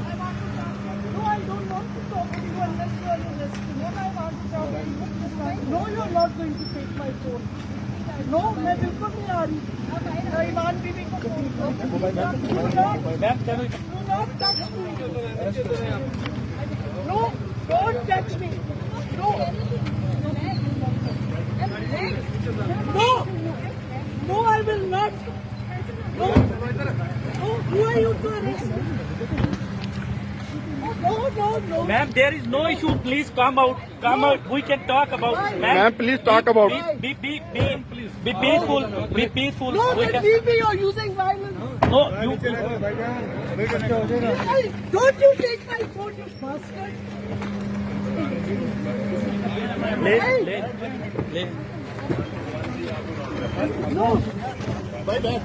I don't want to talk to you unless you are arrested. What I want to talk to you is like, no, you're not going to take my phone. No, मैं बिल्कुल नहीं आ रही. ईमान बीवी को phone करो. Do not touch me. No, don't touch me. No. No. No, I will not. No. No, who are you to arrest me? No. Ma'am, there is no issue. Please come out. Come out. We can talk about. Ma'am, please talk about. Be peaceful. Be peaceful. No, We then can. leave me. You're using violence. No, you. Don't you take my phone, you bastard. Late. No. Bye bye.